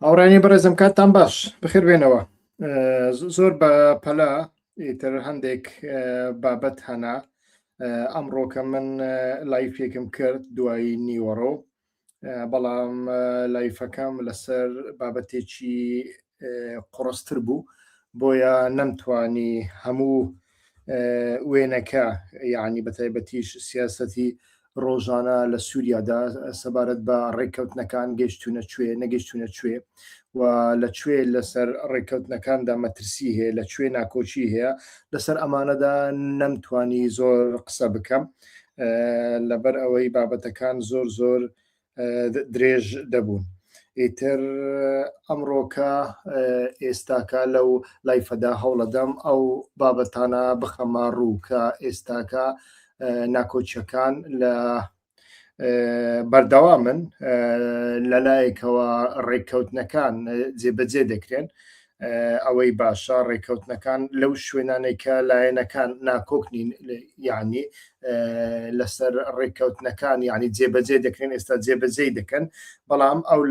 هاوڕانی بەڕێزم کاتتان باش بخێر بێنەوە زۆر بە پەلا ئیتر هەندێک بابەت هەنا ئەمڕۆکە من لایفێکم کرد دوایی نیوەڕۆ بەڵام لایفەکەم لەسەر بابەتێکی قڕستر بوو بۆیە نەمتوانی هەموو وێنەکە یعنی بەتایبەتیش سیاسەتی ڕۆژانە لە سووریادا سەبارەت بە ڕێککەوتنەکان گەشتونە کوێ نەگەشتونە کوێ و لەکوێ لەسەر ڕێککەوتنەکاندا مەترسی هەیە لەکوێ ناکۆچی هەیە لەسەر ئەمانەدا نەمتوانی زۆر قسە بکەم لەبەر ئەوەی بابەتەکان زۆر درێژ دەبوون. ئیتر ئەمڕۆکە ئێستاکە لەو لایفەدا هەوڵەدەم ئەو بابەتانە بخەمە ڕوو کە ئێستاکە ناکۆچیەکان لە بەردەوامن لەلایەکەوە ڕێککەوتنەکان جێبەجێ دەکرێن ئەوەی باشە ڕێککەوتنەکان لەو شوێنانەی کە لایەنەکان ناکۆکنین یعنی لەسەر ڕێککەوتنەکان یعنی جێبەجێ دەکرێن ئێستا جێبەجێ دەکەن بەڵام ئەو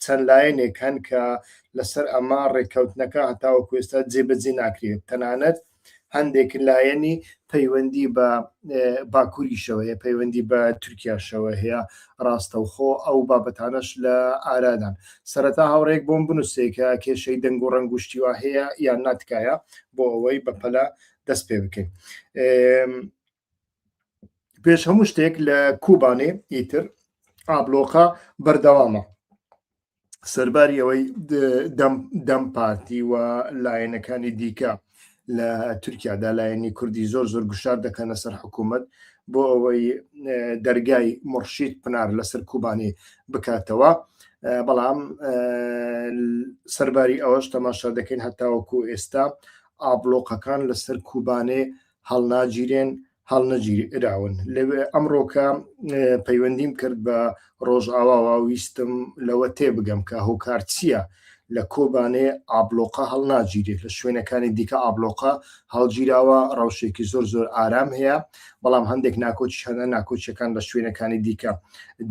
چەند لایەنێکن کە لەسەر ئەمە ڕێککەوتنەکە هەتاوەکو ئێستا جێبەجێ ناکرێت تەنانەت هەندێک لایەنی پەیوەندی بە باکووریشەوەیە پەیوەندی بە تورکیاشەوە هەیە ڕاستەوخۆ ئەو بابەتانەش لە ئارادان سەرەتا هاوڕێک بۆم بنووسێکە کێشەی دەنگ و ڕەنگوشتیوە هەیە یان ناتکایە بۆ ئەوەی بەپەلا دەست پێ بکەین. پێش هەموو شتێک لە کوبانێ ئیتر ئابلۆقا بەردەوامە سەرباری ئەوەی دەم پارتی و لایەنەکانی دیکە لە تورکیادا لایەنی کوردی زۆر گوشار دەکەنە سەر حکوومەت بۆ ئەوەی دەرگای مرشید پنار لەسەر کوبانێ بکاتەوە بەڵام سەرباری ئەوەش تەماشا دەکەین هەتاوەکو ئێستا ئابلۆقەکان لەسەر کوبانێ هەڵناگیرێن هەڵنەگیراون لەوێ ئەمڕۆکە پەیوەندیم کرد بە ڕۆژئاواوە ویستم لەوە تێبگەم کە هۆکار چییە لە کۆبانێ ئابلۆقە هەڵناگیرێت لە شوێنەکانی دیکە ئابلۆقە هەڵگیراوە ڕەوشێکی زۆر ئارام هەیە بەڵام هەندێک ناکۆچی هەنە ناکۆچیەکان لە شوێنەکانی دیکە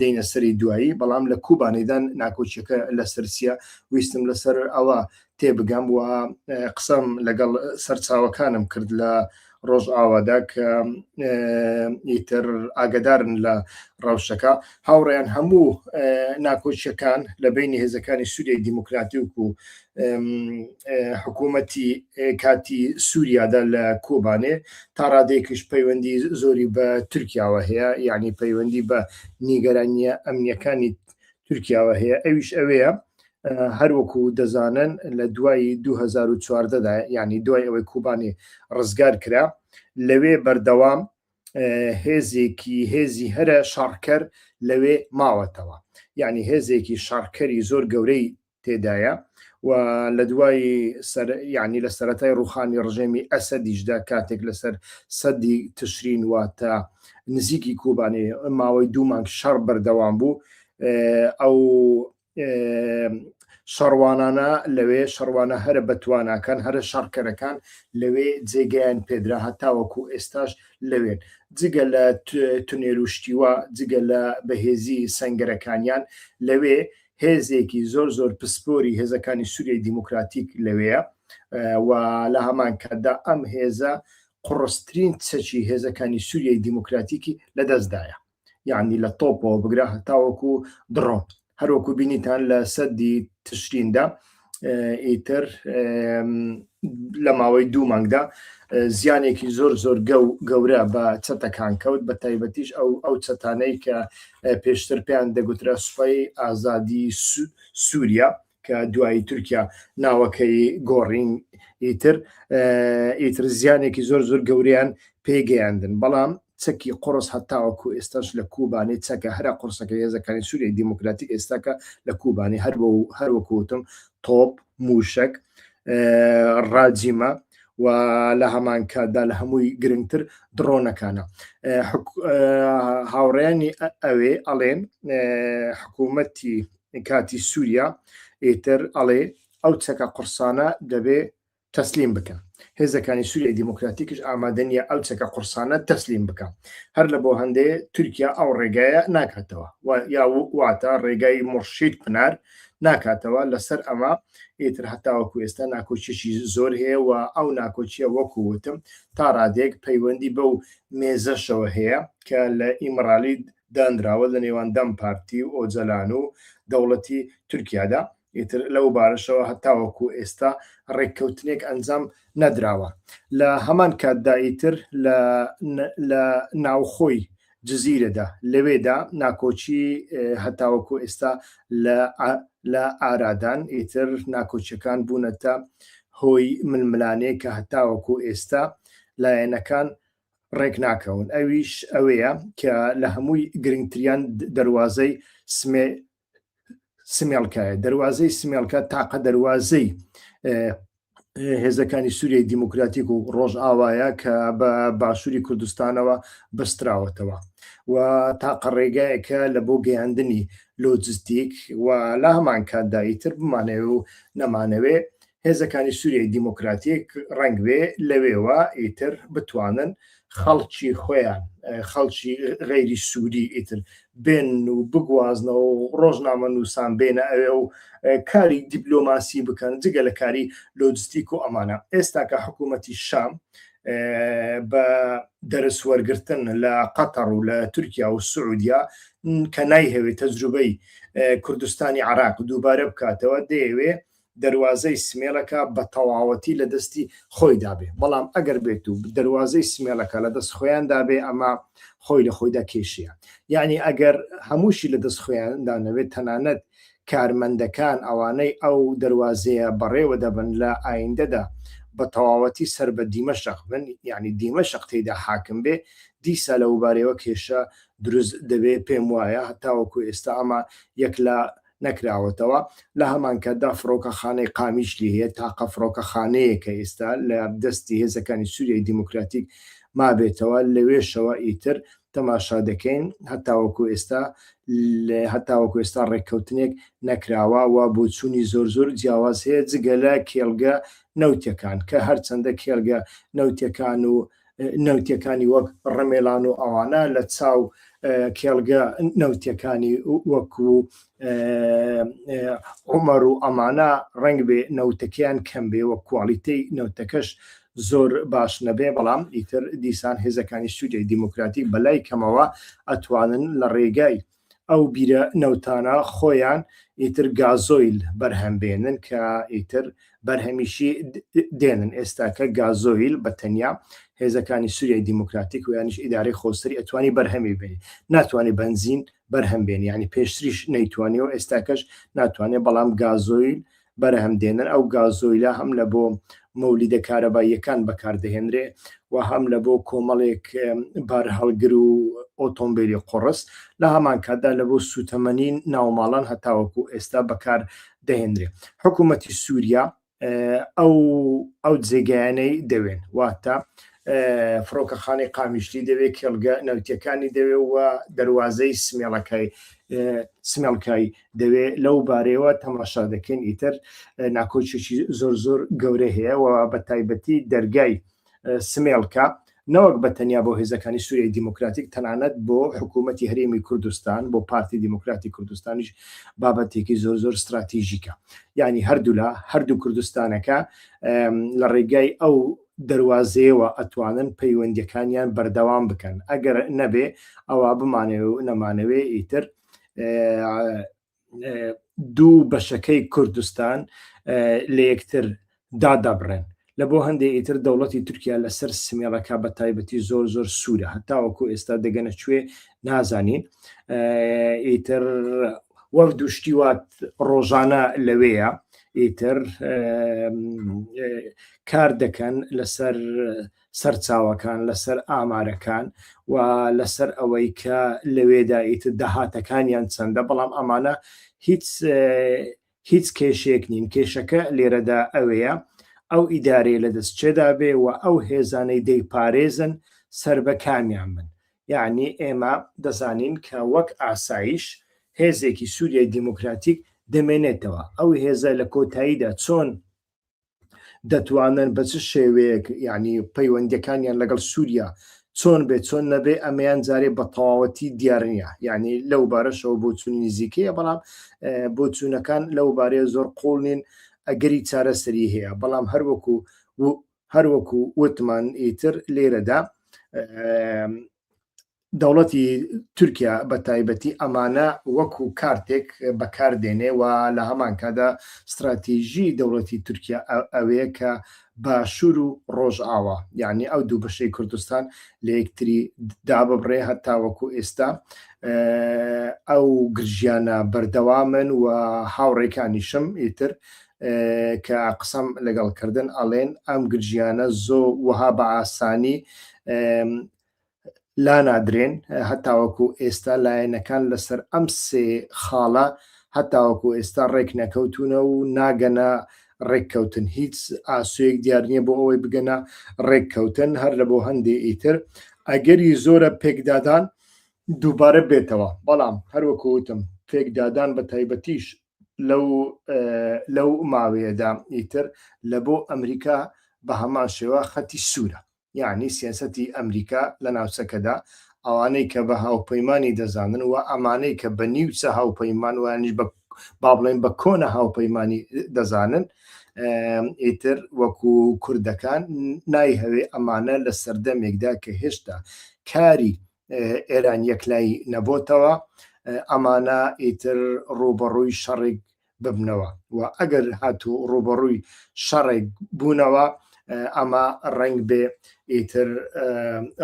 دەینە سەری دوایی بەڵام لە کوبانێدان ناکۆچیەکە لەسەر چیە ویستم لەسەر ئەوە تێبگەم و قسەم لەگەڵ سەرچاوەکانم کرد لە ڕۆژئاوادا کە ئیتر ئاگدارن لە ڕەوشەکە هاوڕێیان هەموو ناکۆچیەکان لە بینی هێزەکانی سووریای دیموکراتیک و حکوومەتی کاتی سووریادا لە کۆبانێ تا ڕادێکیش پەیوەندی زۆری بە تورکیاوە هەیە یعنی پەیوەندی بە نیگەرانیە ئەمنیەکانی تورکیاوە هەیە ئەویش ئەوەیە هەروەکو دەزانن لە دوای 2014دا یعنی دوای ئەوەی کوبانێ ڕزگار کرا لەوێ بەردەوام هێزی هەرە شارکەر لەوێ ماوەتەوە یعنی هێزێکی شارکەری زۆر گەورەی تێدایە و لە دوای یعنی لە سەرەتای ڕوخانی ڕژێمی ئەسەدیشدا کاتێک لەسەر سەدی تشرین واتە نزیکی کوبانێ ماوەی 2 مانگ شەڕ بەردەوام بوو ئەو شەڕوانانە لەوێ شەڕوانە هەرە بەتواناکان هەرە شارکەرەکان لەوێ جێگەیان پێدرا هەتاوەکو ئێستاش لەوێن جگە لە تونێروشتیوە جگە لە بەهێزی سەنگەرەکانیان لەوێ هێزێکی زۆر پسپۆری هێزەکانی سووریای دیموکراتیک لەوەیە و لە هەمان کاتدا ئەم هێزە قڕسترین چەکی هێزەکانی سووریای دیموکراتیکی لەدەستدایە یعنی لە تۆپەوە بگرا هەتاوەکو دڕۆن هەروەکو بینیتان لە سەدی تشریندا ئیتر لە ماوەی 2 مانگدا زیانێکی زۆر گەورە بە چەتەکان کەوت بە تایبەتیش ئەو چەتانەی کە پێشتر پێیان دەگوترا سوپای ئازادی سووریا کە دوایی تورکیا ناوەکەی گۆڕین ئیتر زیانێکی زۆر گەوریان پێگەیاندن بەڵام چەکی قڕس هەتاوەکو ئێستاش لە کوبانێ چەکە هەرە قورسەکە هێزەکانی سووریای دیموکراتی ئێستاکە لە کوبانێ هەروەکوتم تۆپ موشک ڕاجیمە و لە هەمان کاتدا لە هەمووی گرنگتر درۆنەکانە هاوڕێیانی ئەوێ ئەڵێن حکوومەتی کاتی سووریا ئیتر ئەڵێ ئەو چەکە قورسانە دەبێ تەسلیم بکە. هێزەکانی سووریای دیموکراتیکش ئامادەنیە ئەو چەکە قورسانە تەسلیم بکە. هەر لە بۆ هەندەیە تورکیا ئەو ڕێگایە ناکاتەوە یا واتە ڕێگای مرشید پنار ناکاتەوە. لەسەر ئەمە ئیتر هەتاوەکو ئێستا ناکۆچیشی زۆر هەیە و ئەو ناکۆچیە وەکووتم تا ڕادێک پەیوەندی بەو مێزەشەوە هەیە کە لە ئیمرالی دانراوە لە نێوان دەم پارتی و ئۆجەلان و دەوڵەتی تورکیادا. ئیتر لەو بارشەوە هەتاوەکو ئێستا ڕێککەوتنێک ئەنجام نەدراوە. لە هەمان کاتدا ئیتر لە ناوخۆی جززیرەدا لەوێدا ناکۆچی هەتاوەکو ئێستا لە ئارادان ئیتر ناکۆچیەکان بوونەتە هۆی ململانەیە کە هەتاوەکو ئێستا لایەنەکان ڕێک ناکەون. ئەویش ئەوەیە کە لە هەمووی گرنگتریان دەواازەی سمێڵکایە. دەواازەی سمێڵکە تاقە دەواازەی هێزەکانی سووریای دیموکراتیک و ڕۆژئاوایە کە بە باشووری کوردستانەوە بەستراوەتەوە و تاقە ڕێگایەکە لە بۆ گەیاندنی لۆجستیک و لە هەمان کاتداییتر بمانەوێ و نەمانەوێ هێزەکانی سووریای دیموکراتیک ڕەنگ بێ لەوێوە ئیتر بتوانن خەڵکی خۆیان خەڵکی غەیری سووری ئیتر بێن و بگوازنەوە و ڕۆژنامە نووسان بێنە ئەوێ و کاری دیپلۆماسی بکەن جگە لە کاری لۆجستیک و ئەمانە. ئێستا کە حکوومەتی شام بە دەرس وەرگرتن لە قەتەر و لە تورکیا و سعودیا کە نایهەوێت تەجروبەی کوردستانی عراق دووبارە بکاتەوە دەیەوێ دەواازەی سمێڵەکە بە تەواوەتی لە دەستی خۆی دابێ. بەڵام ئەگەر بێت و دەواازەی سمێڵەکە لە دەست خۆیان دابێ ئەمە خۆی لە خۆیدا کێشیە. یعنی ئەگەر هەمووشی لە دەست خۆیاندانەوێت تەنانەت کارمەندەکان ئەوانەی ئەو دەواازەیە بەڕێوە دەبن لە ئایندەدا بە تەواوەتی سەر بە دیمەشق بن، یعنی دیمەشق تێیدا حاکم بێ، دیسا لەوبارەوە کێشە دروست دەبێت. پێم وایە هەتاوەکو ئێستا ئەمە یەک لە نەکراوەتەوە. لە هەمان کاتدا فڕۆکەخانەی قامیشلی هەیە تاقە فڕۆکەخانەیە کە ئێستا لە دەستی هێزەکانی سووریای دیموکراتیک مابێتەوە لەوێشەوە ئیتر تەماشا دەکەین هەتاوەکو ئێستا ڕێککەوتنێک نەکراوە و بۆچوونی زۆر جیاواز هەیە جگە لە کێڵگە نەوتەکان کە هەرچەندە کێڵگە نەوتەکانی وەک ڕەمێڵان و ئەوانە لە چاو کێڵگە نەوتەکانی وەکو عومەر و ئەمانە ڕەنگ بێ نەوتەکەیان کەم بێ وە کوالیتەی نەوتەکەش زۆر باش نەبێ. بەڵام ئیتر دیسان هێزەکانی سووریای دیموکراتیک بەلای کەمەوە ئەتوانن لە ڕێگای ئەو بیرە نەوتانە خۆیان ئیتر گازۆیل بەرهەمبێنن کە ئیتر بەرهەمیشی دێنن. ئێستاکە گازۆیل بە تەنیا هێزەکانی سووریای دیموکراتیک و یانیش ئیدارەی خۆسەری ئەتوانی بەرهەمی بێنی، ناتوانێت بەنزین بەرهەمبێنی، ینی پێشتریش نەیتوانێت و ئێستاکەش ناتوانێت. بەڵام گازۆیل بەرهەم دێنن. ئەو گازۆیلە هەم لە بۆ مەولیدە کارەباییەکان بەکاردەهێنرێ و هەم لە بۆ کۆمەڵێک بار هەڵگر و ئۆتۆمبیلی قڕس لە هەمان کاتدا لە بۆ سوتەمەنی ناوماڵان هەتاوەکو ئێستا بەکار دەهێنرێ. حکوومەتی سووریا ئەو جێگایانەی دەوێن، واتە فڕۆکەخانەی قامیشلی دەوێت، کێڵگە نەوتەکانی دەوێت و دەواازەی سمێڵکای دەوێت. لەو بارەوە تەماشا دەکەین ئیتر ناکۆچێکی زۆر گەورە هەیە و بە تایبەتی دەرگای سمێڵکە نەوەک بە تەنیا بۆ هێزەکانی سووریای دیموکراتیک تەنانەت بۆ حکوومەتی هەرێمی کوردستان بۆ پارتی دیموکراتی کوردستانیش بابەتێکی زۆر استراتیژیکە. یعنی هەردوو کوردستانەکە لە ڕێگای ئەو دەواازەیەوە ئەتوانن پەیوەندیەکانیان بەردەوام بکەن. ئەگەر نەبێ ئەوە بمانەوێ و نەمانەوێ ئیتر دوو بەشەکەی کوردستان لە یەکتر دادەبڕێن. لە بۆ هەندێک ئیتر دەوڵەتی تورکیا لەسەر سمێڵەکە بە تایبەتی زۆر سوورە، هەتاوەکو ئێستا دەگەنە کوێ نازانین. ئیتر وەفد و شتیوات ڕۆژانە لەوەیە ئیتر کار دەکەن لەسەر سەرچاوەکان، لەسەر ئامارەکان و لەسەر ئەوەی کە لەوێدا ئیتر داهاتەکانیان چەندە. بەڵام ئەمانە هیچ کێشێک نین. کێشەکە لێرەدا ئەوەیە ئەو ئیدارەیە لە دەستچێدا بێ و ئەو هێزانەی دەیپارێزن سەر بە کامیان بن. یعنی ئێمە دەزانین کە وەک ئاسایش هێزێکی سووریای دیموکراتیک دەمێنێتەوە. ئەو هێزە لە کۆتاییدا چۆن دەتوانن بە چ شێوەیەک یعنی پەیوەندیەکانیان لەگەڵ سووریا چۆن بێت چۆن نەبێ ئەمەیان جارێ بە تەواوەتی دیار نییە، یعنی لەو بارەشەوە بۆ چوونی نزیکەیە، بەڵام بۆ چوونەکان لەو بارەیە زۆر قوڵ نین ئەگەری چارەسەری هەیە، بەڵام هەروەکو وتمان ئیتر لێرەدا دەوڵەتی تورکیا بە تایبەتی ئەمانە وەکو کارتێک بەکاردێنێ و لە هەمان کادا استراتیژی دەوڵەتی تورکیا ئەوەیە کە باشوور و ڕۆژئاوا، یعنی ئەو دوو بەشەی کوردستان لە یەکتری داببڕێ هەتا وەکو ئێستا ئەو گرژیانە بەردەوامن و هاوڕێکانیشم ئیتر کە قسەم لەگەڵکردن ئەڵێن ئەم گرژیانە زۆر وها بە ئاسانی لا نادرێن، هەتاوەکو ئێستا لایەنەکان لەسەر ئەم سێ خاڵە هەتاوەکو ئێستا ڕێک نەکەوتونە و ناگەنە ڕێککەوتن، هیچ ئاسوەیەک دیار نییە بۆ ئەوەی بگەنە ڕێککەوتن. هەر لە بۆ هەندێ ئیتر ئەگەری زۆرە پێکدادان دووبارە بێتەوە، بەڵام هەروەکو وتم پێکدادان بە تایبەتیش لەو ماوەیەدا ئیتر لە بۆ ئەمریکا بە هەمان شێوە خەتی سوورە، یعنی سیاسەتی ئەمریکا لە ناوچەکەدا ئەوانەی کە بە هاوپەیمانی دەزانن و ئەمانەی کە بە نیوچە هاوپەیمان وانیش با بڵێن بە کۆنە هاوپەیمانی دەزانن ئیتر وەکو کوردەکان نایهەوێ ئەمانە لە سەردەمێکدا کە هێشتا کاری ئێران یەکلایی نەبۆتەوە ئەمانە ئیتر ڕوبەڕووی شەڕێک ببنەوە، و ئەگەر هاتوو ڕوبەڕووی شەڕێک بوونەوە ئەمە ڕنگ بێ ئیتر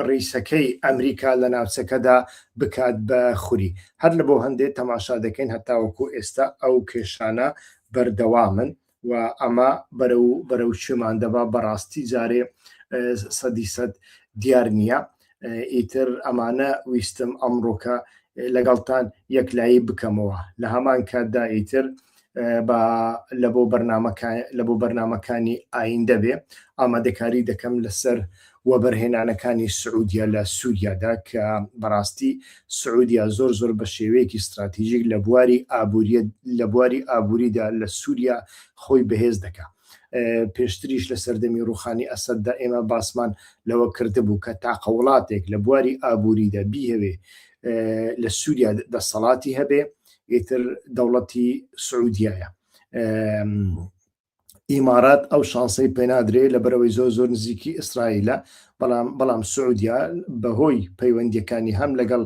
ڕیسەکەی ئەمریکا لە ناوچەکەدا بکات بە خوری. هەر لە بۆ هەندێک تەماشا دەکەین هەتاوەکو ئێستا ئەو کێشانە بەردەوامن و ئەمە بەرەو چێمان دەبا بەڕاستی جارێ 100% دیار نییە. ئیتر ئەمانە ویستم ئەمڕۆکە لەگەڵتان یەکلایی بکەمەوە، لە هەمان کاتدا ئیتر لە بۆ بەرنامەکانی ئایندە بێ ئامادەکاری دەکەم لەسەر وەبەرهێنانەکانی سعودیا لە سووریادا کە بەڕاستی سعودیا زۆر بە شێوەیەکی استراتیژیک لە بواری ئابووریدا لە سووریا خۆی بەهێز دەکا. پێشتریش لە سەردەمی ڕوخانی ئەسەددا ئێمە باسمان لەوە کردبوو کە تاقە وڵاتێک لە بواری ئابووریدا بیهەوێ لە سووریا دەسەڵاتی هەبێ ئیتر دەوڵەتی سعودیایە. ئیمارات ئەو شانسەی پێنادرێ لە بەرەوەی زۆر نزیکی ئیسرائیلە، بەڵام سعودیا بەهۆی پەیوەندیەکانی هەم لەگەڵ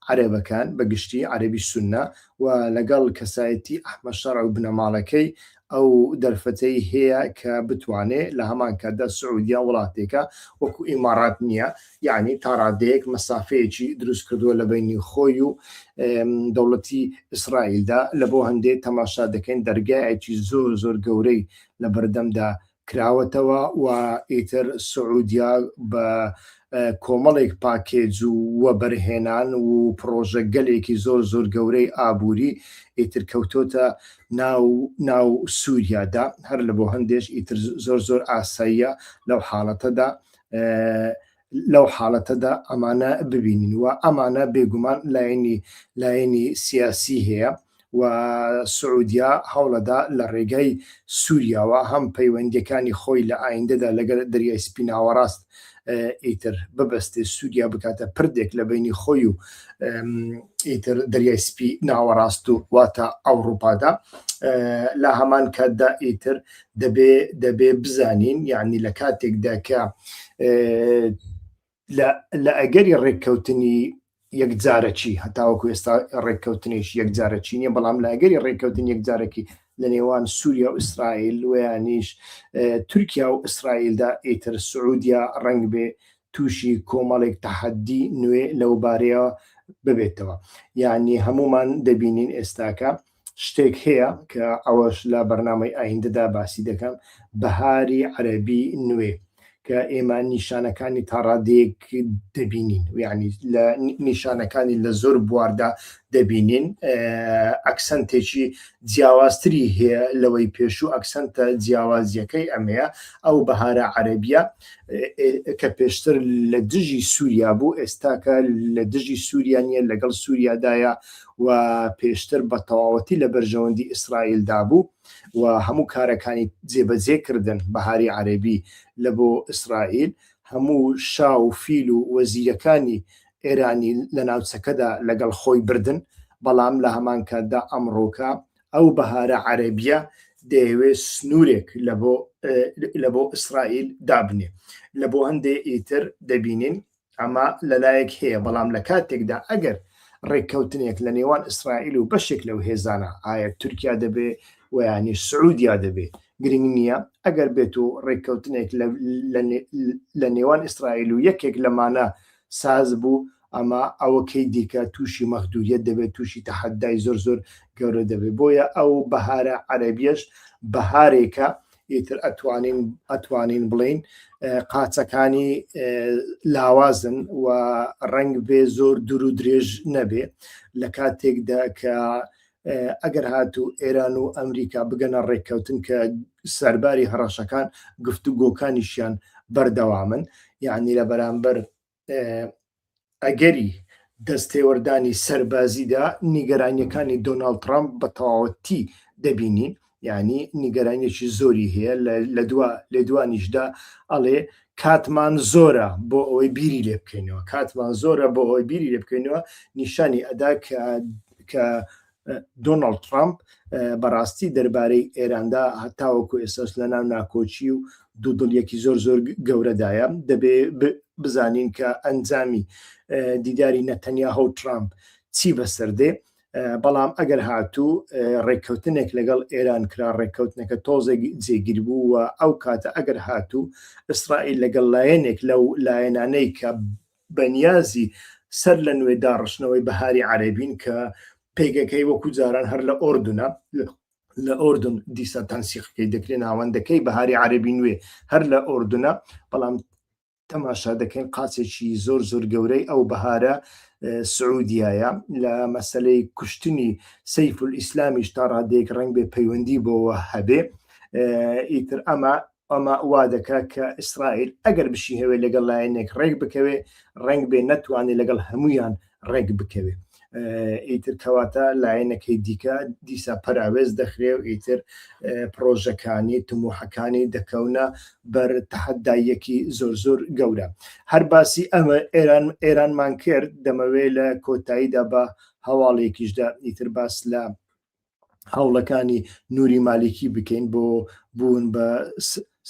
عەرەبەکان بەگشتی عەرەبی سوننا و لەگەڵ کەسایەتی ئەحمەد شەرع و بنەماڵەکەی ئەو دەرفەتەی هەیە کە بتوانێت لە هەمان کاتدا سعودیا وڵاتێکە وەکو ئیمارات نییە، یعنی تا ڕادەیەک مەسافەیەکی دروست کردووە لە بینی خۆی و دەوڵەتی ئیسرائیلدا. لە بۆ هەندێک تەماشا دەکەین دەرگایەکی زۆر گەورەی لە بەردەمدا کراوەتەوە و ئیتر سعودیا بە کۆمەڵێک پاکێج و وەبەرهێنان و پرۆژە گەلێکی زۆر گەورەی ئابووری ئیتر کەوتۆتە ناو سووریادا. هەر لە بۆ هەندێش ئیتر زۆر ئاساییە لەو حاڵەتەدا ئەمانە ببینین و ئەمانە بێگومان لایەنی سیاسی هەیە و سعودیا هەوڵەدا لە ڕێگای سووریاوە هەم پەیوەندیەکانی خۆی لە ئایندەدا لەگەڵ دەریای سپی ناوەڕاست ئیتر ببەستێ سووریا بکاتە پردێک لە بینی خۆی و ئیتر دەریای سپی ناوەڕاست و واتە ئەوروپادا. لە هەمان کاتدا ئیتر دەبێ بزانین یعنی لە کاتێکدا کە لە ئەگەری ڕێککەوتنی یەکجارەکی هەتاوەکو ئێستا ڕێککەوتنیش یەکجارەکی نیە، بەڵام لە ئەگەری ڕێککەوتن یەکجارێکی لە نێوان سووریا و ئیسرائیل ویانیش تورکیا و ئیسرائیلدا ئیتر سعودیا ڕنگ بێ تووشی کۆمەڵێک تەحەدی نوێ لەو بارەیە ببێتەوە. یعنی هەمومان دەبینین ئێستاکە شتێک هەیە کە ئەوەش لە بەرنامەی ئایندەدا باسی دەکەم، بەهاری عەرەبی نوێ کە ئێمە نیشانەکانی تا ڕادەیەک دەبینین، یعنی لە نیشانەکانی لە زۆر بواردا دەبینین. ئەکسەنتێکی جیاوازتری هەیە لەوەی پێشوو، ئەکسەنتە جیاوازیەکەی ئەمەیە ئەو بەهارە عەرەبیە کە پێشتر لە دژی سووریا بوو، ئێستاکە لە دژی سووریا نیە لەگەڵ سووریادایە و پێشتر بە تەواوەتی لە بەرژەوەندی ئیسرائیلدا بوو. و هەموو کارەکانی جێبەجێکردن بەهاری عەرەبی لە بۆ ئیسرائیل، هەموو شاو و فیل و وەزیرەکانی ئێرانی لە ناوچەکەدا لەگەڵ خۆی بردن. بەڵام لە هەمان کاتدا ئەمڕۆکە ئەو بەهارە عەرەبیە دەیەوێت سنوورێک لە بۆ ئیسرائیل دابنێ. لە بۆ هەندێ ئیتر دەبینین ئەمە لەلایەک هەیە، بەڵام لە کاتێکدا ئەگەر ڕێککەوتنێک لە نێوان ئیسرائیل و بەشێک لەو هێزانە ئایا تورکیا دەبێ و ینی سعودیا دەبێ گرنگ نییە، ئەگەر بێت و ڕێککەوتنێک لە نێوان ئیسرائیل و یەکێک لەمانە ساز بوو، ئەمە ئەوەکەی دیکە تووشی مەخدوریەت دەبێت، تووشی تەحەدای زۆر زۆر گەورە دەبێت. بۆیە ئەو بەهارە عەرەبیەش بەهارێکە ئیتر ئەتوانین بڵین قاچەکانی لاوازن و ڕنگ بێ زۆر دوور و درێژ نەبێ، لە کاتێکدا کە ئەگەر هاتوو ئێران و ئەمریکا بگەنە ڕێککەوتن کە سەرباری هەڕەشەکان گفتوگۆکانیشیان بەردەوامن، یعنی لە بەرامبەر ئەگەری دەستێوەردانی سەربازیدا نیگەرانیەکانی دۆناڵد ترامپ بە تەواوەتی دەبینین، یعنی نیگەرانیەکی زۆری هەیە لە دوانیشدا ئەڵێ کاتمان زۆرە بۆ ئەوەی بیری لێ بکەینەوە، کاتمان زۆرە بۆ ئەوەی بیری لێ بکەینەوە، نیشانی ئەدا کە دۆناڵد ترامپ بەڕاستی دەربارەی ئێراندا هەتاوەکو ئێساس لە ناو ناکۆچی و دوودڵیەکی زۆر زۆر گەورەدایە. دەبێ بزانین کە ئەنجامی دیداری نەتەنیاهو و ترامپ چی بەسەردێ، بەڵام ئەگەر هاتوو ڕێککەوتنێک لەگەڵ ئێران کرا، ڕێککەوتنەکە تۆزێک جێگیر بوو و ئەو کاتە ئەگەر هاتوو ئیسرائیل لەگەڵ لایەنێک لەو لایەنانەی کە بەنیازی سەر لە نوێ داڕشنەوەی بەهاری عەرەبین کە پێگەکەی وەکو جاران هەر لە ئۆردن دیسە تەنسیقەکەی دەکرێن ناوەندەکەی بەهاری عەرەبی نوێ هەر لە ئۆردنە، بەڵام تەماشا دەکەین قاچێکی زۆر زۆر گەورەی ئەو بەهارە سعودیایە لە مەسەلەی کوشتنی سەیف الئیسلامیش تا ڕادەیەک ڕنگ بێ پەیوەندی بۆەوە هەبێ. ئیتر ئەمە وا دەکات کە ئیسرائیل ئەگەر بشی هەوێ لەگەڵ لایەنێک ڕێک بکەوێ، ڕنگ بێ نەتوانێت لەگەڵ هەمویان ڕێک بکەوێ. ئیتر کەواتە لایەنەکەی دیکە دیسا پەراوێز دەخرێ و ئیتر پرۆژەکانی تموحەکانی دەکەونە بەر تەحەدایەکی زۆر زۆر گەورە. هەر باسی ئەمە ئێرانمان کرد، دەمەوێت لە کۆتاییدا بە هەواڵێکیشدا ئیتر باس لە هەوڵەکانی نووری مالیکی بکەین بۆ بوون بە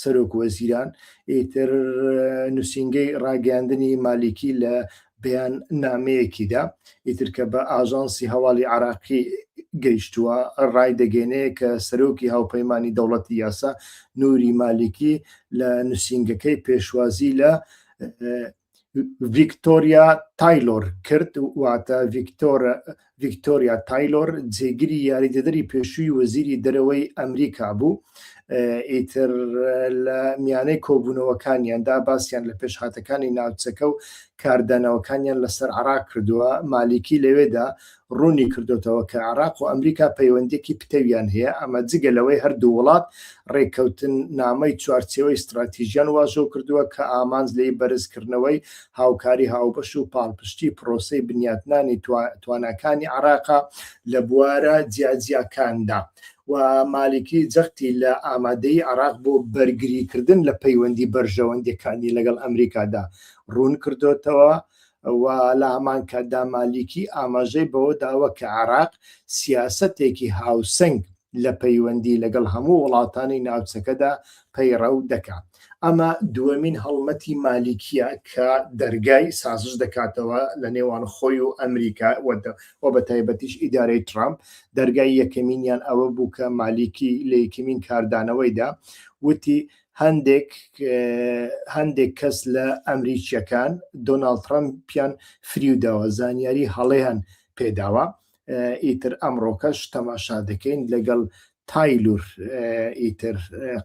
سەرۆک وەزیران. ئیتر نووسینگەی ڕاگەاندنی مالیکی لە بەیان نامەیەکیدا ئیتر کە بە ئاژانسی هەواڵی عراقی گەیشتووە ڕای دەگەێنێ کە سەرۆکی هاوپەیمانی دەوڵەتی یاسا نووری مالیکی لە نووسینگەکەی پێشوازی لە ڤیکتۆریا تایلۆر کرد، واتە ڤیکتۆریا تایلۆر جێگیری یاریدەدەری پێشووی وەزیری دەرەوەی ئەمریکا بوو. ئیتر لە میانەی کۆبوونەوەکانیاندا باسییان لە پێشهاتەکانی ناوچەکە و کاردانەوەکانیان لەسەر عراق کردووە. مالیکی لەوێدا ڕوونی کردوتەوە کە عراق و ئەمریکا پەیوەندێکی پتەویان هەیە، ئەمە جگە لەوەی هەردوو وڵات ڕێککەوتن نامەی چوارچێوەی استراتیژیان واژۆ کردووە کە ئامانج لەی بەرزکردنەوەی هاوکاری هاوبەش و پاڵپشتی پرۆسەی بنیاتنانی تواناکانی عراقا لە بوارە جیاجیاکاندا. و مالیکی جەختی لە ئامادەی عراق بۆ بەرگریکردن لە پەیوەندی بەرژەوەندەکانی لەگەڵ ئەمریکادا ڕوون کردوتەوە و لە هەمان کاتدا مالیکی ئاماژەی بەوە داوە کە عراق سیاسەتێکی هاوسەنگ لە پەیوەندی لەگەڵ هەموو وڵاتانی ناوچەکەدا پەیڕەو دەکات. ئەمە دووەمین هەڵمەتی مالیکیە کە دەرگای سازش دەکاتەوە لە نێوان خۆی و ئەمریکا و بە تایبەتیش ئیدارەی ترامپ. دەرگای یەکەمینیان ئەوە بوو کە مالیکی لە یەکەمین کاردانەوەیدا وتی هەندێک کەس لە ئەمریکیەکان دۆناڵد ترامپیان فریوداوە، زانیاری هەڵەیان پێداوە. ئیتر ئەمڕۆکەش تەماشا دەکەین لەگەڵ تایلور ئیتر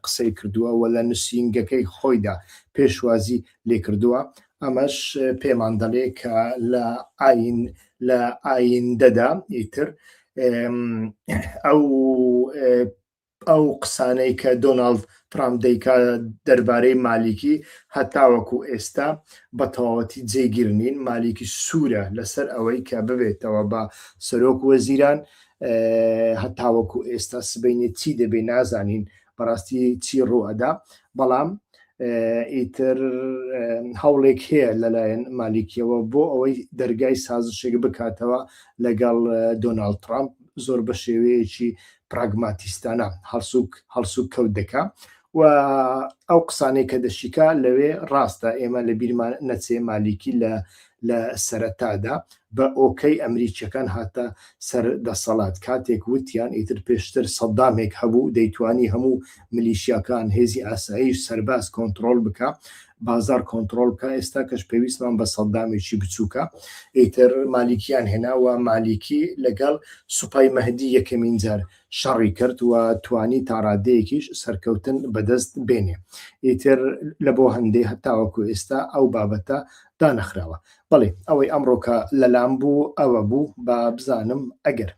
قسەی کردووە و لە نووسینگەکەی خۆیدا پێشوازی لێ کردووە. ئەمەش پێمان دەڵێ کە لە ئایندەدا ئیتر ئەو قسانەی کە دۆناڵد ترامپ دەیکا دەربارەی مالیکی هەتاوەکو ئێستا بە تەواوەتی جێگیر نین. مالیکی سوورە لەسەر ئەوەی کە ببێتەوە بە سەرۆک وەزیران هەتاوەکو ئێستا سبەینێت چی دەبێ نازانین بەڕاستی چی ڕوئەدا بەڵام ئیتر هەوڵێک هەیە لەلایەن مالیکیەوە بۆ ئەوەی دەرگای سازشێک بکاتەوە لەگەڵ دۆناڵد ترامپ زۆر بە شێوەیەکی پراگماتیستانە هەڵسوک کەوت دەکا و ئەو قسانەی کە دەشیکا لەوێ ڕاستە ئێمە لە بیرمان نەچێ مالیکی لە سەرەتادا بە ئۆکەی ئەمریکیەکان هاتە سەر دەسەڵات کاتێک وتیان ئیتر پێشتر سەدامێک هەبوو دەیتوانی هەموو ملیشیاکان هێزی ئاساییش سەرباز کۆنتترۆل بکە بازار کۆنتترۆل بکە ئێستا کەش پێویستمان بە سەدامێکی بچووکە ئیتر مالیکیان هێناوە مالیکی لەگەڵ سوپای مەهدی یەکەمین جار شەڕی کرد و توانی تا ڕادەیەکیش سەرکەوتن بەدەست بێنێ ئیتر لە بۆ هەندێ هەتاوەکو ئێستا ئەو بابەتە دانەخراوە بەڵێ ئەوەی ئەمڕۆکە لەلام بوو ئەوە بوو با بزانم ئەگەر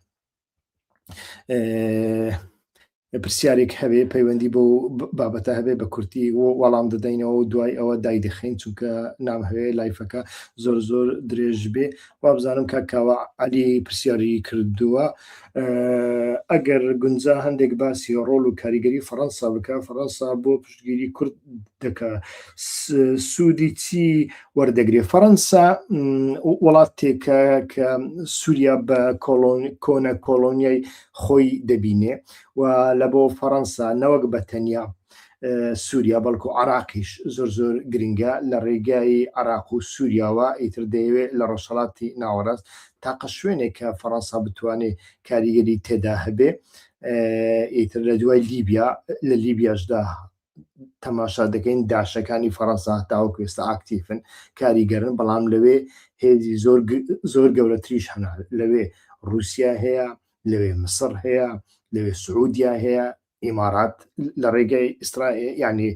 پرسیارێک هەبێ پەیوەندی بۆ بابەتە هەبێ بە کورتی وەڵام دەدەینەوە و دوای ئەوە دای دەخین چونکە نام هەوێ لایفەکە زۆر درێژ بێ وا بزانم کە کاوە علی پرسیاری کردووە ئەگەر گونجا هەندێک باسی ڕۆڵ و کاریگەری فەڕەنسا بکە فەڕەنسا بۆ پشتگیری کورد دەکا سوودی چی وەردەگرێ فەڕەنسا وڵاتێکە کە سووریا بە کۆنە کۆلۆنیای خۆی دەبینێ و لە بۆ فەڕەنسا نەوەک بە تەنیا سووریا بەڵکو عراقیش زۆر گرنگە لە ڕێگای عراق و سووریاوە ئیتر دەیەوێت لە ڕۆژهەڵاتی ناوەڕاست تاقە شوێنێک کە فەڕەنسا بتوانێت کاریگەری تێدا هەبێ ئیتر لە دوای لیبیا لە لیبیاشدا تەماشا دەکەین داشەکانی فەڕەنسا تاوەکو ئێستا ئاکتیفن کاریگەرن بەڵام لەوێ هێزی زۆر گەورەتریش هەنا لەوێ رووسیا هەیە لەوێ مسر هەیە لەوێ سعودیا هەیە ئیمارات لە ڕێگای ینی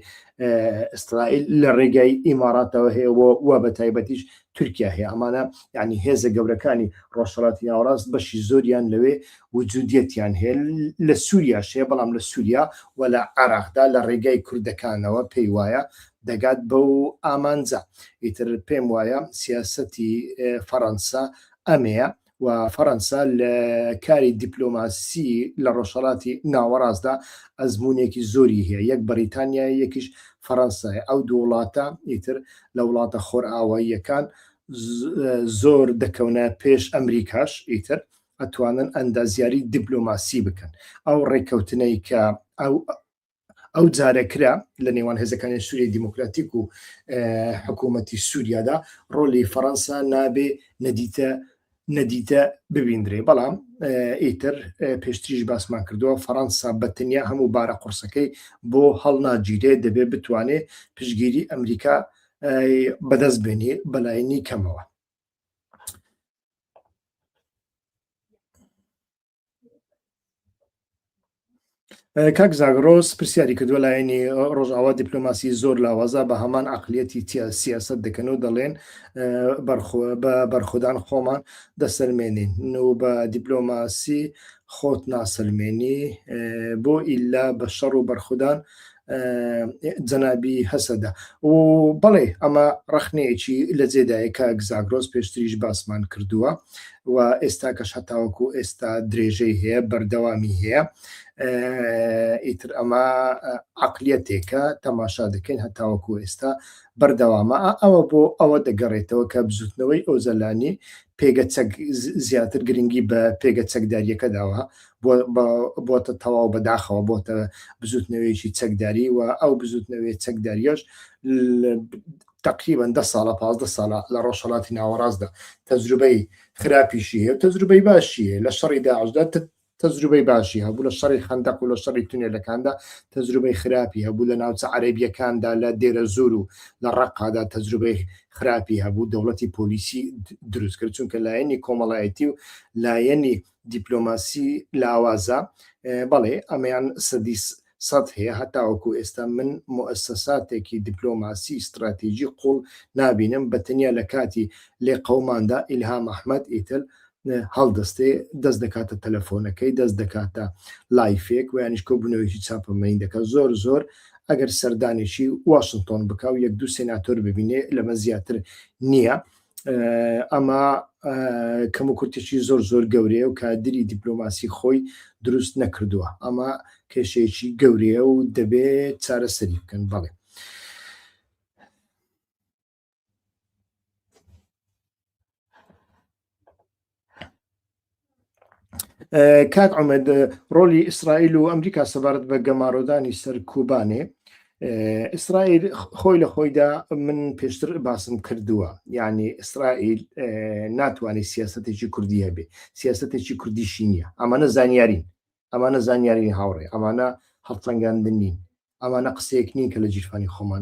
ئیسرائیل لە ڕێگای ئیماراتەوە هەیە وە بە تایبەتیش تورکیا هەیە ئەمانە ینی هێزە گەورەکانی ڕۆژهەڵاتی ناوەڕاست بەشی زۆریان لەوێ وجودیەتیان هەیە لە سووریاش هەیە بەڵام لە سووریا و لە عراقدا لە ڕێگای کوردەکانەوە پێی وایە دەگات بەو ئامانجا ئیتر پێم وایە سیاسەتی فەڕەنسا ئەمەیە و فەڕەنسا لە کاری دیپلۆماسی لە ڕۆژهەڵاتی ناوەڕاستدا ئەزمونێکی زۆری هەیە یەک بەریتانیا یەکیش فەڕەنسای ئەو دوو وڵاتە ئیتر لە وڵاتە خۆرئاواییەکان زۆر دەکەونە پێش ئەمریکاش ئیتر ئەتوانن ئەندازیاری دیپلۆماسی بکەن ئەو ڕێککەوتنەی کە ئەو جارەکرا لە نێوان هێزەکانی سووریای دیموکراتیک و حکوومەتی سووریادا ڕۆلی فەڕەنسا نابێ نەدیتە ببیندرێ بەڵام ئیتر پێشتریش باسمان کردووە فەڕەنسا بەتەنیا هەموو بارە قورسەکەی بۆ هەڵناگیرێ دەبێ بتوانێت پشگیری ئەمریکا بەدەست بێنێ بەلایەنی کەمەوە. کاک زاگرۆس پرسیاری کردووە لایەنی ڕۆژئاوا دیپلۆماسی زۆر لاوازە بە هەمان عقلیەتی سیاست دەکەن و دەڵێن بە بەرخودان خۆمان دەسەلمێنین و بە دیپلۆماسی خۆت ناسەلمێنی بۆ ئیلا بە شەڕ و بەرخودان جەنابی هەسەدا و بەڵێ ئەمە ڕەخنەیەکی لە جێدایە کاک زاگرۆس پێشتریش باسمان کردووە و ئێستا کەش هەتاوەکو ئێستا درێژەی هەیە بەردەوامی هەیە ئیتر ئەمە عقلیەتێکە تەماشا دەکەین هەتاوەکو ئێستا بەردەوامە ئەوە بۆ ئەوە دەگەڕێتەوە کە بزوتنەوەی ئۆزەلانی پێگە چەک زیاتر گرنگی بە پێگە چەکداریەکە داوە بۆتە تەواو بەداخەوە بۆتە بزوتنەوەیکی چەکداری و ئەو بزوتنەوەی چەکداریەش تقریبا 10 ساڵە 15 ساڵە لە ڕۆژهەڵاتی ناوەڕاستدا تەجروبەی خراپیشی هەیە و تەجروبەی باشی هەیە لە شەڕی داعشدا تەجروبەی باشی هەبوو لە شەڕی خەندەق و لە شەڕی تونێلەکاندا تەجروبەی خراپی هەبوو لە ناوچە عەرەبیەکاندا لە دێرە زۆر و لە ڕەقادا تەجروبەی خراپی هەبوو دەوڵەتی پۆلیسی دروست کرد چونکە لایەنی کۆمەڵایەتی و لایەنی دیپلۆماسی لاوازە بەڵێ ئەمەیان سەد هەیە هەتاوەکو ئێستا من مؤسساتێکی دیپلۆماسی استراتیژی قوڵ نابینم بەتەنیا لە کاتی لێ قەوماندا ئیلهام ئەحمەد ئیتر هەڵدەستێ دەست دەکاتە تەلەفۆنەکەی دەست دەکاتە لایفێک و یانیش کۆبوونەوەیکی چاپەمەین دەکات زۆر ئەگەر سەردانێکی واشنگتۆن بکە و 1-2 سێناتۆر ببینێ لەمە زیاتر نییە ئەمە کەم و کورتێکی زۆر گەورەیە و کادری دیپلۆماسی خۆی دروست نەکردووە. ئەمە کێشەیەکی گەورەیە و دەبێت چارەسەری بکەن. بەڵێ کاک عومەد، ڕۆلی ئیسرائیل و ئەمریکا سەبارەت بە گەماڕۆدانی سەر کوبانێ، ئیسرائیل خۆی لە خۆیدا من پێشتر باسم کردووە، یعنی ئیسرائیل ناتوانێت سیاسەتێکی کوردی هەبێ، سیاسەتێکی کوردیشی نییە. ئەمانە زانیارین هاوڕێ، ئەمانە هەڵتەنگاندن نین، ئەمانە قسەیەک نین کە لە جیرفانی خۆمان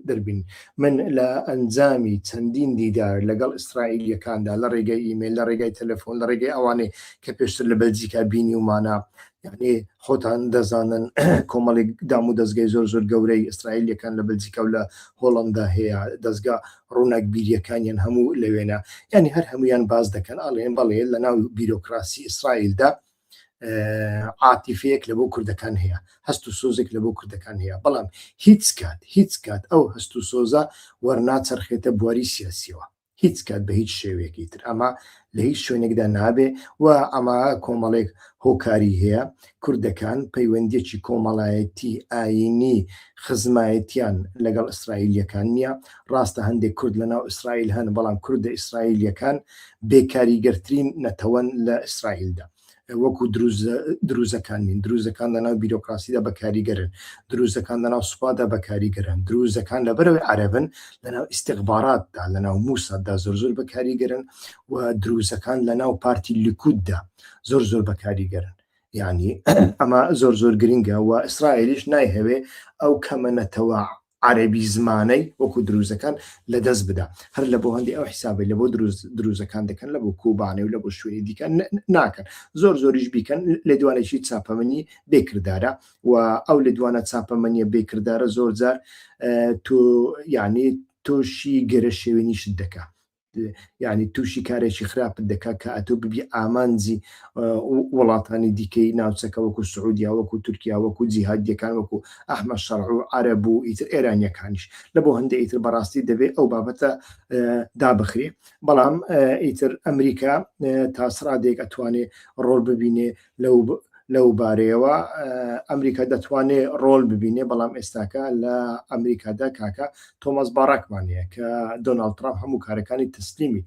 دەربین. من لە ئەنجامی چەندین دیدار لەگەڵ ئیسرائیلیەکاندا لە ڕێگەی ئیمێل، لە ڕێگەی تەلەفۆن، لە ڕێگەی ئەوانەی کە پێشتر لە بەلجیکا بینی ومانە، یعنی خۆتان دەزانن کۆمەڵێک دام و دەستگای زۆر گەورەی ئیسرائیلیەکان لە بەلجیکا و لە هۆڵەندا هەیە، دەستگا ڕووناک بیریەکانیان هەموو لەوێنە، یعنی هەر هەمویان باز دەکەن ئەڵێن بەڵێ لە ناو بیرۆکراسی ئیسرائیلدا عاتیفەیەک لە بۆ کوردەکان هەیە، هەست و سۆزێک لە بۆ کوردەکان هەیە، بەڵام هیچ کات ئەو هەست و سۆزە وەرناچەرخێتە بواری سیاسیەوە، هیچ کات بە هیچ شێوەیەکی تر. ئەمە لە هیچ شوێنێکدا نابێ و ئەمە کۆمەڵێک هۆکاری هەیە. کوردەکان پەیوەندیەکی کۆمەڵایەتی ئاینی خزمایەتیان لەگەڵ ئیسرائیلیەکان نییە. ڕاستە هەندێک کورد لە ناو ئیسرائیل هەن، بەڵام کوردە ئیسرائیلیەکان بێکاریگەرترین نەتەوەن لە ئیسرائیلدا، وەکو دروزەکان نین. دروزەکان لە ناو بیرۆکراسیدا بەکاریگەرن، دروزەکان لە ناو سوپادا بەکاریگەرن، دروزەکان لە بەرەوەی عەرەبن لە ناو ئیستیخباراتدا، لە ناو موساددا زۆر بەکاریگەرن، و دروزەکان لە ناو پارتی لیکوددا زۆر بەکاریگەرن. یعنی ئەمە زۆر گرنگە و ئیسرائیلیش نایهەوێ ئەو کەمەنەتەوە عەرەبی زمانەی وەکو دروزەکان لە دەست بدا. هەر لە بۆ هەندی ئەو حیسابی لە بۆ دروزەکان دەکەن، لە بۆ کوبانێ و لە بۆ شوێنی دیکە ناکەن، زۆریش بیکەن لە دوانێکی چاپەمەنی بێکردارە، و ئەو لە دوانە چاپەمەنیە بێکردارە زۆر جار یعنی تۆشی گەرە شێوێنیشت دەکا، یعنی تووشی کارێکی خراپت دەکات کە ئەتۆ ببی ئامانجی وڵاتانی دیکەی ناوچەکە وەکو سعودیا، وەکو تورکیا، وەکو جیهادیەکان، وەکو ئەحمە شەرع و عەرەب و ئیتر ئێرانیەکانیش. لە بۆ هەندێک ئیتر بەڕاستی دەبێت ئەو بابەتە دابخرێ. بەڵام ئیتر ئەمریکا تا سڕادێک ئەتوانێت ڕۆڵ ببینێ لەو بارەیەوە، ئەمریکا دەتوانێت ڕۆڵ ببینێ، بەڵام ئێستاکە لە ئەمریکادا کاکە تۆماس باڕاکمانەیە کە دۆناڵد ترامپ هەموو کارەکانی تەسلیمی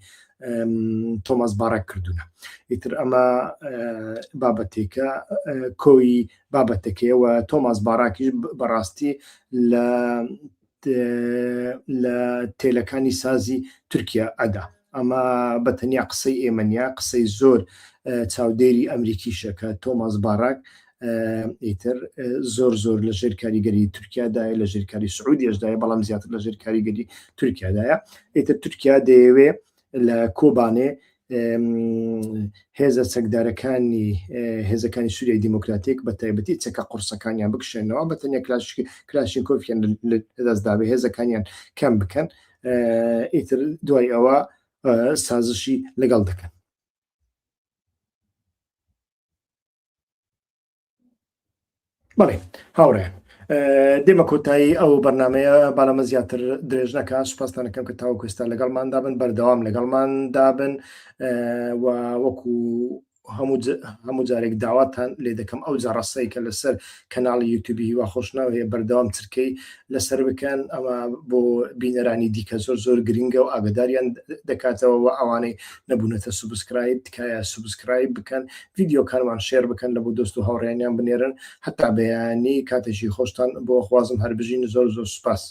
تۆماس باڕاک کردوونە. ئیتر ئەمە بابەتێکە کۆی بابەتەکەیەوە. تۆماس باڕاکیش بەڕاستی لە تێلەکانی سازی تورکیا ئەدا. ئەمە بەتەنیا قسەی ئێمە نیە، قسەی زۆر چاودێری ئەمریکیشە کە تۆماس باڕاک ئیتر زۆر لە ژێر کاریگەری تورکیادایە، لە ژێر کاری سعودیەشدایە، بەڵام زیاتر لە ژێر کاریگەری تورکیادایە. ئیتر تورکیا دەیەوێ لە کۆبانێ هێزە چەکدارەکانی هێزەکانی سووریای دیموکراتیک بە تایبەتی چەکە قورسەکانیان بکشێنەوە، بەتەنیا کلاشینکۆفیان لەدەستداوێ هێزەکانیان کەم بکەن، ئیتر دوای ئەوە سازشی لەگەڵ دەکەن. بەڵێ هاوڕێن، دێمە کۆتایی ئەو بەرنمەیە باڵەمە زیاتر درێژ نەکە. سوپاسدانەکەم کە تاوەکو ئێستا لەگەڵماندا بن، بەردەوام لەگەڵماندا بن، و وەکو هەموو جارێک داواتان لێ دەکەم ئەو جاڕەسەی کە لەسەر کەناڵی یوتیوبی هیوا خۆشناو هەیە بەردەوام چرکەی لەسەر بکەن. ئەمە بۆ بینەرانی دیکە زۆر گرنگە و ئاگداریان دەکاتەوە، و ئەوانەی نەبوونەتە سوبسکرایب تکایە سوبسکرایب بکەن، ڤیددیۆکانمان شێر بکەن لە بۆ دۆست و هاوڕێیانیان بنێرن، هەتا بەیانی کاتێکی خۆشتان بۆ خوازم هەر بژین. زۆر سوپاس.